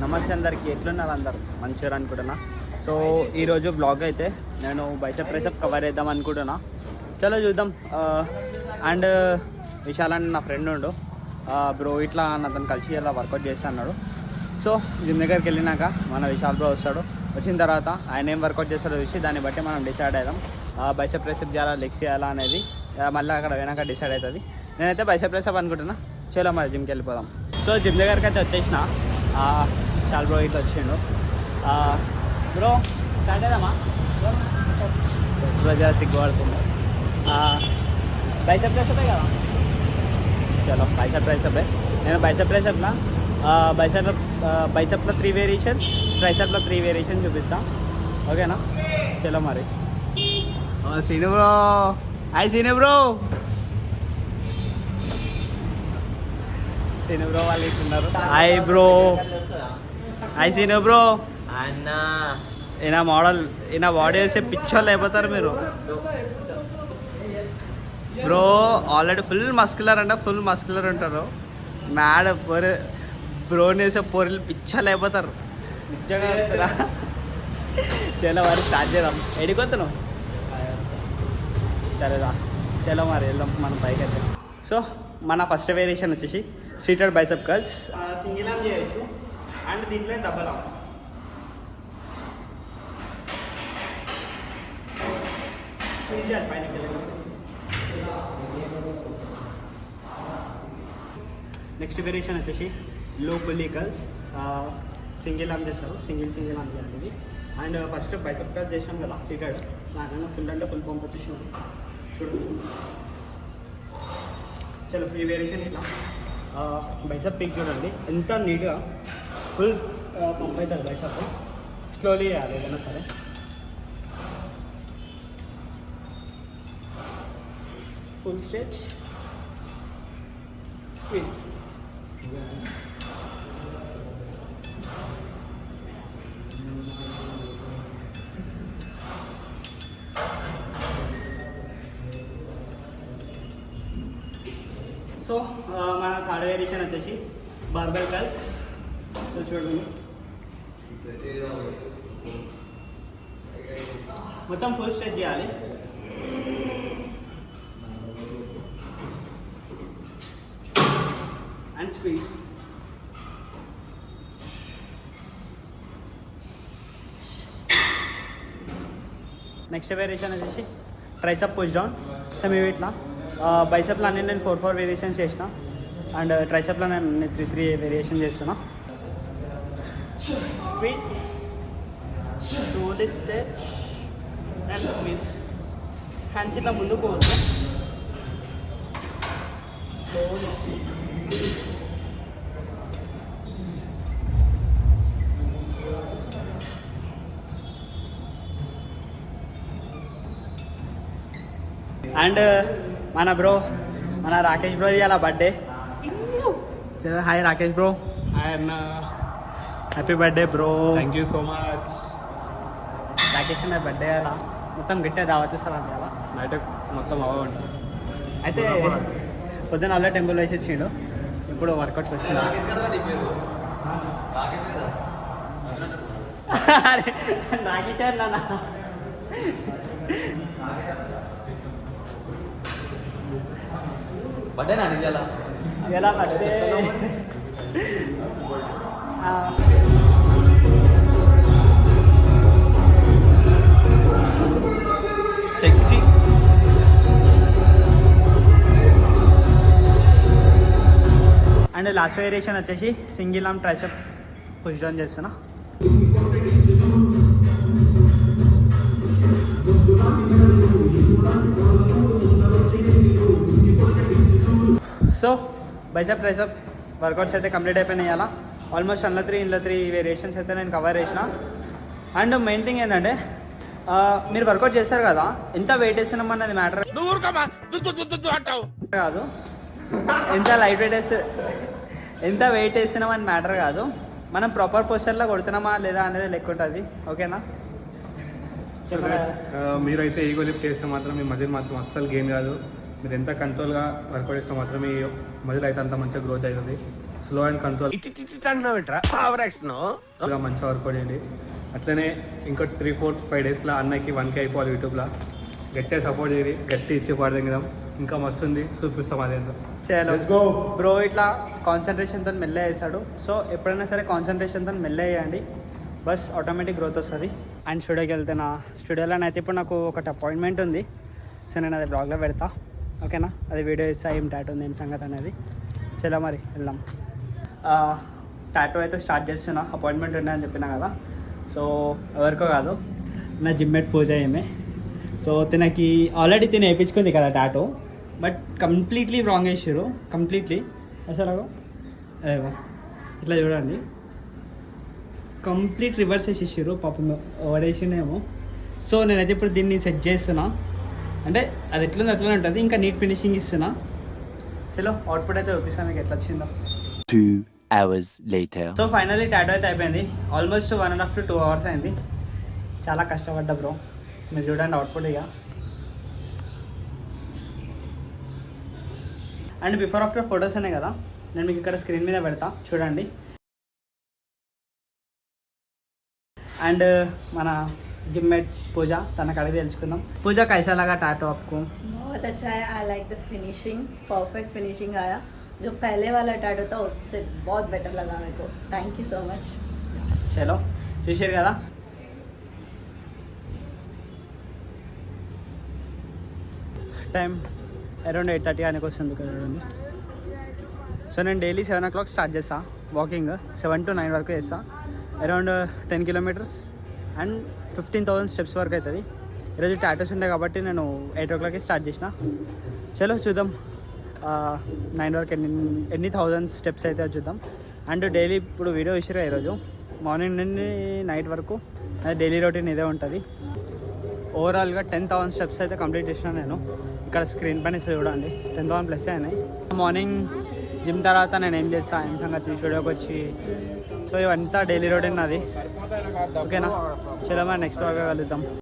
నమస్తే అందరికి, ఎట్లున్నారు అందరు? మంచిగా అనుకుంటున్నా. సో ఈరోజు బ్లాగ్ అయితే నేను బైసెప్ ట్రైసెప్ కవర్ చేద్దాం అనుకుంటున్నా. చలో చూద్దాం. అండ్ విశాల్ అని నా ఫ్రెండ్ ఉండు బ్రో, ఇట్లా అతను కలిసి ఇలా వర్కౌట్ చేస్తా అన్నాడు. సో జిమ్ దగ్గరికి వెళ్ళినాక మన విశాల్ బ్రో వస్తాడు. వచ్చిన తర్వాత ఆయన ఏం వర్కౌట్ చేస్తాడో చూసి దాన్ని బట్టి మనం డిసైడ్ అవుదాం. బైసెప్ ట్రైసెప్ చేయాలా, లెగ్స్ చేయాలా అనేది మళ్ళీ అక్కడ పోయినాక డిసైడ్ అవుతుంది. నేనైతే బైసెప్ ట్రైసెప్ అనుకుంటున్నా. చలో మరి జిమ్కి వెళ్ళిపోదాం. సో జిమ్ దగ్గరికి అయితే వచ్చేసిన. చాలా బ్రో ఇట్లా వచ్చిండు. బ్రో స్టార్ట్ అయిదామా? రోజా సిగ్గుపడుతుంది. బైసెప్ ట్రైసెపే కదా? చలో బైసెప్ ట్రైసెపే. నేను బైసెప్ ట్రైసెప్లా బైసెప్లో 3 వేరియేషన్స్, ట్రైసెప్లో 3 వేరియేషన్ చూపిస్తాను. ఓకేనా? చలో మరి. Seenu bro, hi Seenu bro. Seenu bro వాళ్ళు ఇస్తున్నారు. Hi bro. Hi Seenu bro. అన్న ఈయన మోడల్, ఈయన బాడీ వేస్తే పిచ్చోళ్ళు అయిపోతారు మీరు. బ్రో ఆల్రెడీ ఫుల్ మస్కులర్ అంటే ఫుల్ మస్కులర్ ఉంటారు. మ్యాడ్ బ్రోని వేసే పొరలు పిచ్చోళ్ళు అయిపోతారు. నిజంగా చలో మరి స్టార్ట్ చేద్దాం. ఎడికొస్తున్నావు? చలేదా? చలో మరి వెళ్దాం మన పైకి అయితే. సో మన ఫస్ట్ వేరియేషన్ వచ్చేసి seated bicep curls. Single arm చేయొచ్చు అండ్ దీంట్లో డబల్ ఆర్మ్. స్క్వీజ్ చేయాలి పైనకి వెళ్ళి. నెక్స్ట్ వేరియేషన్ వచ్చేసి లో పుల్లీ కర్ల్స్. సింగిల్ ఆర్మ్ చేస్తారు, సింగిల్ ఆర్మ్ చేయాలి ఇది. అండ్ ఫస్ట్ బైసెప్ కర్ల్స్ చేసాం కదా సీటెడ్, దానిలో ఫుల్ అంటే ఫుల్ పంప్ వచ్చేసి చూడు. చలో ఈ వేరియేషన్ ఇట్లా బైసెప్ పిక్ చూడండి ఎంత నీట్గా ఫుల్ పంప్ అవుతుంది. బైసెప్ స్లోలీ చేయాలి ఏదైనా సరే. Full stretch, squeeze. సో మన థర్డ్ వేరియేషన్ వచ్చేసి బార్బెల్ కర్ల్స్. సో చూడండి మొత్తం ఫుల్ స్ట్రెచ్ చేయాలి. And squeeze. నెక్స్ట్ వేరియేషన్ వచ్చేసి ట్రైసెప్ పుష్ డౌన్. సేమ్ ఇట్లా బైసెప్లో అన్నీ నేను 4 వేరియేషన్స్ చేసిన అండ్ ట్రైసెప్లో నేను 3 వేరియేషన్ చేస్తున్నా. Squeeze, slowly stretch and squeeze. Hands ఇట్లా ముందుకు పోవచ్చు. అండ్ మన బ్రో, మన రాకేష్ బ్రో ఇవాళ బర్త్డే. చలో హాయ్ రాకేష్ బ్రో. హాయ్ అన్న, happy birthday bro. Thank you so much. Rakesh అన్న బర్త్డే అలా మొత్తం గట్టిగా దావతిస్తారంటే అలా నైట్ మొత్తం అవ్వండి. అయితే పొద్దున అలా టెంపుల్ వేసి వచ్చిండు. ఇప్పుడు వర్కౌట్కి వచ్చిండు. రాకేష్ అన్న బర్త్డే నా ఇది ఎలా ఎలా birthday? Sexy. And last variation వచ్చేసి single arm tricep push down చేస్తున్నా. సో బైసెప్ ట్రైసెప్ వర్కౌట్స్ అయితే కంప్లీట్ అయిపోయినాయి. అలా ఆల్మోస్ట్ ఇందులో 3 వేరియేషన్స్ అయితే నేను కవర్ చేసిన. అండ్ మెయిన్ థింగ్ ఏంటంటే మీరు వర్కౌట్ చేస్తారు కదా, ఎంత వెయిట్ వేస్తున్నాం అన్నది మ్యాటర్ కాదు. ఎంత వెయిట్ వేస్తున్నాం అని మ్యాటర్ కాదు. మనం ప్రాపర్ పొజిషన్లో కొడుతున్నామా లేదా అనేది లెక్క ఉంటుంది. ఓకేనా? మీరైతే ఈగో లిఫ్ట్ చేస్తే మాత్రం మీ మజిల్ మాత్రం అస్సలు గెయిన్ కాదు. మీరు ఎంత కంట్రోల్గా వర్కౌట్ చేస్తే మాత్రం మీ మజిల్ అయితే అంత మంచిగా గ్రోత్ అవుతుంది. స్లో అండ్ కంట్రోల్ మంచిగా వర్కౌట్ చేయండి. అట్లనే ఇంకో 3-4-5 డేస్లో అన్నకి 1K అయిపోవాలి యూట్యూబ్లో. గట్టిగా సపోర్ట్ చేయండి, గట్టి ఇచ్చి పాడదాం. ఇంకా మస్తు ఉంది, చూపిస్తాం అదేంతో. చలో బ్రో ఇట్లా కాన్సన్ట్రేషన్తో మెల్లగా వేసాడు. సో ఎప్పుడైనా సరే కాన్సన్ట్రేషన్తో మెల్లగా వేయండి, బస్ ఆటోమేటిక్ గ్రోత్ వస్తుంది. అండ్ స్టూడియోకి వెళ్తే నా స్టూడియోలోనైతే ఇప్పుడు నాకు ఒకటి అపాయింట్మెంట్ ఉంది. సో నేను అది బ్లాగ్లో పెడతా, ఓకేనా? అది వీడియో ఇస్తా ఏం టాటూ ఉంది ఏం సంగతి అనేది. చలో మరి వెళ్దాం. టాటూ అయితే స్టార్ట్ చేస్తున్నా, అపాయింట్మెంట్ ఉన్నాయని చెప్పినా కదా. సో ఎవరికో కాదు, నా జిమ్మేట్ పూజ ఏమే. సో తినకి ఆల్రెడీ తిని వేయించుకుంది కదా టాటూ, బట్ కంప్లీట్లీ రాంగ్ వేసారు. కంప్లీట్లీ అసలు అదేవో ఇట్లా చూడండి, కంప్లీట్ రివర్స్ వేసేసారు పాపం, ఓడేసినేమో. సో నేనైతే ఇప్పుడు దీన్ని సెట్ చేస్తున్నా, అంటే అది ఎట్లుంది అట్లనే ఉంటుంది, ఇంకా నీట్ ఫినిషింగ్ ఇస్తున్నా. చలో అవుట్పుట్ అయితే చూపిస్తాను మీకు ఎట్లా వచ్చిందో. 2 hours later. So finally tattoo అయితే అయిపోయింది. ఆల్మోస్ట్ 1.5 to 2 hours అయింది. చాలా కష్టపడ్డా బ్రో, మీరు చూడండి అవుట్పుట్ ఇక. అండ్ బిఫోర్ ఆఫ్టర్ ఫొటోస్ అనే కదా, నేను మీకు ఇక్కడ స్క్రీన్ మీద పెడతా చూడండి. అండ్ మన జిమ్మేట్ పూజ, తన కడిగి తెలుసుకుందాం. పూజ कैसा लगा टैटू आपको? बहुत अच्छा है. I like the finishing, perfect finishing आया. जो पहले वाला टैटू था उससे बहुत बेटर लगा मेरे को. Thank you so much. చలో చూసారు కదా, టైం అరౌండ్ 8:30 అని వస్తుంది కదండి. సో నేను డైలీ 7 o'clock స్టార్ట్ చేస్తా వాకింగ్, 7 to 9 వరకు చేస్తా. అరౌండ్ 10 kilometers అండ్ 15,000 steps వరకు అవుతుంది. ఈరోజు టాటూస్ ఉండే కాబట్టి నేను 8 o'clockకి స్టార్ట్ చేసిన. చలో చూద్దాం 9 వరకు ఎన్ని 1000 steps అయితే చూద్దాం. అండ్ డైలీ ఇప్పుడు వీడియో ఇచ్చిరా ఈరోజు మార్నింగ్ నుండి నైట్ వరకు అది డైలీ రొటీన్ ఇదే ఉంటుంది. ఓవరాల్గా 10,000 steps అయితే కంప్లీట్ చేసిన నేను. ఇక్కడ స్క్రీన్ పైన చూడండి 10,000 ప్లస్ అయినాయి. మార్నింగ్ జిమ్ తర్వాత నేను ఏం చేస్తాను ఏం సంగతి స్టూడియోకి వచ్చి, సో ఇవంతా డైలీ రొటీన్ అది, ఓకేనా? చలో మరి నెక్స్ట్ బాగా కలుద్దాం.